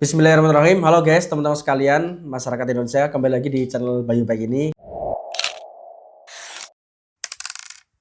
Bismillahirrahmanirrahim. Halo guys, teman-teman sekalian, masyarakat Indonesia, kembali lagi di channel Bayu Baik ini.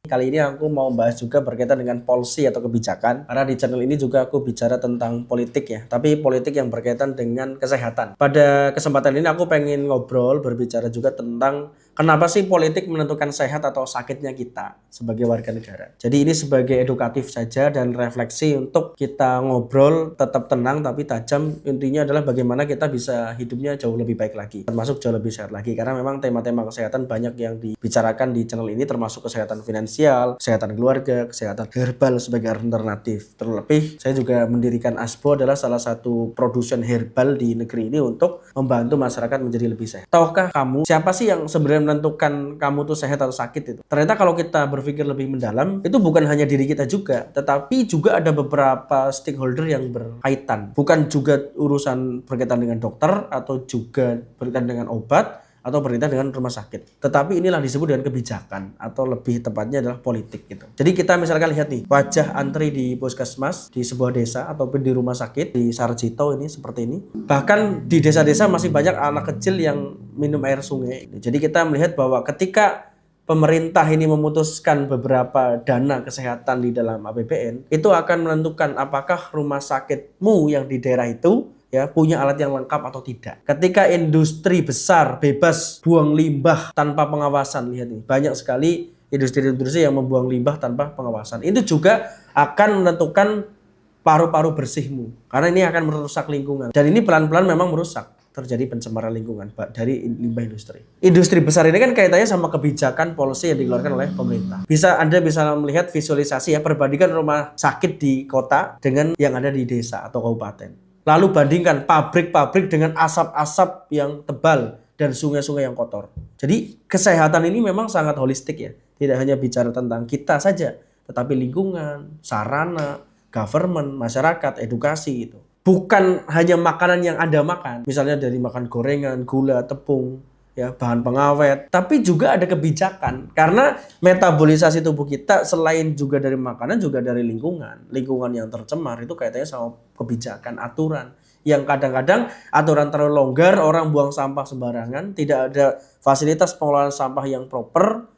Kali ini aku mau bahas juga berkaitan dengan policy atau kebijakan. Karena di channel ini juga aku bicara tentang politik ya, tapi politik yang berkaitan dengan kesehatan. Pada kesempatan ini aku pengen ngobrol, berbicara juga tentang kenapa sih politik menentukan sehat atau sakitnya kita sebagai warga negara. Jadi ini sebagai edukatif saja dan refleksi untuk kita ngobrol tetap tenang tapi tajam. Intinya adalah bagaimana kita bisa hidupnya jauh lebih baik lagi, termasuk jauh lebih sehat lagi. Karena memang tema-tema kesehatan banyak yang dibicarakan di channel ini, termasuk kesehatan finansial, kesehatan keluarga, kesehatan herbal sebagai alternatif. Terlebih saya juga mendirikan ASBO, adalah salah satu produsen herbal di negeri ini untuk membantu masyarakat menjadi lebih sehat. Tahukah kamu siapa sih yang sebenarnya menentukan kamu tuh sehat atau sakit itu? Ternyata kalau kita berpikir lebih mendalam, itu bukan hanya diri kita juga, tetapi juga ada beberapa stakeholder yang berkaitan. Bukan juga urusan berkaitan dengan dokter atau juga berkaitan dengan obat atau berkaitan dengan rumah sakit. Tetapi inilah disebut dengan kebijakan atau lebih tepatnya adalah politik gitu. Jadi kita misalkan lihat nih, wajah antri di puskesmas di sebuah desa ataupun di rumah sakit di Sarjito ini seperti ini. Bahkan di desa-desa masih banyak anak kecil yang minum air sungai. Jadi kita melihat bahwa ketika pemerintah ini memutuskan beberapa dana kesehatan di dalam APBN, itu akan menentukan apakah rumah sakitmu yang di daerah itu ya punya alat yang lengkap atau tidak. Ketika industri besar bebas buang limbah tanpa pengawasan, lihat nih, banyak sekali industri-industri yang membuang limbah tanpa pengawasan. Itu juga akan menentukan paru-paru bersihmu, karena ini akan merusak lingkungan. Dan ini pelan-pelan memang merusak, terjadi pencemaran lingkungan dari limbah industri. Industri besar ini kan kaitannya sama kebijakan policy yang dikeluarkan oleh pemerintah. Anda bisa melihat visualisasi ya, perbandingan rumah sakit di kota dengan yang ada di desa atau kabupaten. Lalu bandingkan pabrik-pabrik dengan asap-asap yang tebal dan sungai-sungai yang kotor. Jadi kesehatan ini memang sangat holistik ya. Tidak hanya bicara tentang kita saja, tetapi lingkungan, sarana, government, masyarakat, edukasi itu. Bukan hanya makanan yang Anda makan, misalnya dari makan gorengan, gula, tepung, ya, bahan pengawet, tapi juga ada kebijakan. Karena metabolisasi tubuh kita selain juga dari makanan juga dari lingkungan. Lingkungan yang tercemar itu kaitannya sama kebijakan, aturan. Yang kadang-kadang aturan terlalu longgar, orang buang sampah sembarangan, tidak ada fasilitas pengelolaan sampah yang proper,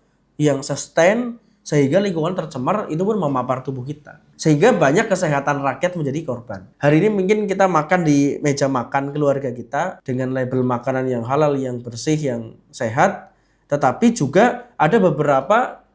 yang sustain, sehingga lingkungan tercemar itu pun memapar tubuh kita. Sehingga banyak kesehatan rakyat menjadi korban. Hari ini mungkin kita makan di meja makan keluarga kita dengan label makanan yang halal, yang bersih, yang sehat. Tetapi juga ada beberapa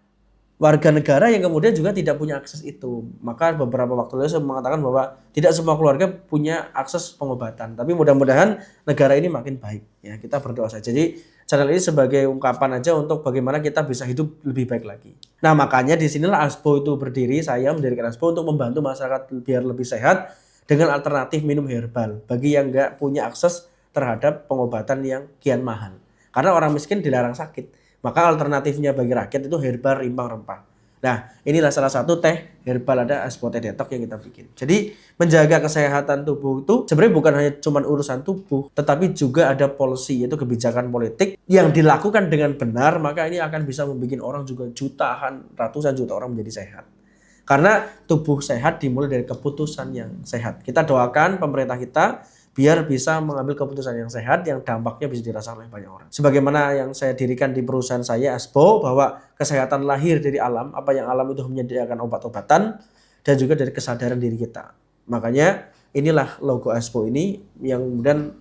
warga negara yang kemudian juga tidak punya akses itu. Maka beberapa waktu lalu saya mengatakan bahwa tidak semua keluarga punya akses pengobatan. Tapi mudah-mudahan negara ini makin baik. Ya, kita berdoa saja. Jadi channel ini sebagai ungkapan aja untuk bagaimana kita bisa hidup lebih baik lagi. Nah, makanya disinilah ASBO itu berdiri. Saya mendirikan ASBO untuk membantu masyarakat biar lebih sehat dengan alternatif minum herbal bagi yang nggak punya akses terhadap pengobatan yang kian mahal. Karena orang miskin dilarang sakit. Maka alternatifnya bagi rakyat itu herbal rimbang rempah. Nah, inilah salah satu teh herbal, ada ASBO Teh Detok yang kita bikin. Jadi, menjaga kesehatan tubuh itu sebenarnya bukan hanya cuma urusan tubuh, tetapi juga ada policy, yaitu kebijakan politik yang dilakukan dengan benar, maka ini akan bisa membuat orang juga jutaan, ratusan juta orang menjadi sehat. Karena tubuh sehat dimulai dari keputusan yang sehat. Kita doakan pemerintah kita biar bisa mengambil keputusan yang sehat yang dampaknya bisa dirasakan oleh banyak orang. Sebagaimana yang saya dirikan di perusahaan saya ASBO, bahwa kesehatan lahir dari alam, apa yang alam itu menyediakan obat-obatan, dan juga dari kesadaran diri kita. Makanya inilah logo ASBO ini yang kemudian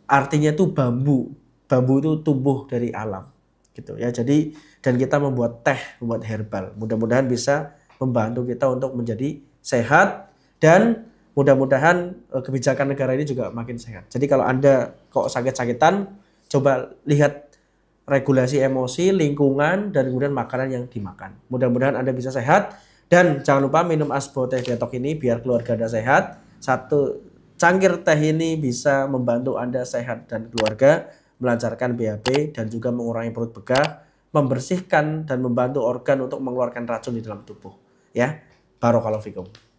artinya itu bambu. Bambu itu tumbuh dari alam gitu ya. Jadi dan kita membuat teh, membuat herbal. Mudah-mudahan bisa membantu kita untuk menjadi sehat dan mudah-mudahan kebijakan negara ini juga makin sehat. Jadi kalau Anda kok sakit-sakitan, coba lihat regulasi emosi, lingkungan, dan kemudian makanan yang dimakan. Mudah-mudahan Anda bisa sehat. Dan jangan lupa minum ASBO Teh Detok ini biar keluarga Anda sehat. Satu cangkir teh ini bisa membantu Anda sehat dan keluarga, melancarkan BAB dan juga mengurangi perut begah, membersihkan dan membantu organ untuk mengeluarkan racun di dalam tubuh. Ya, Barakallahu fikum.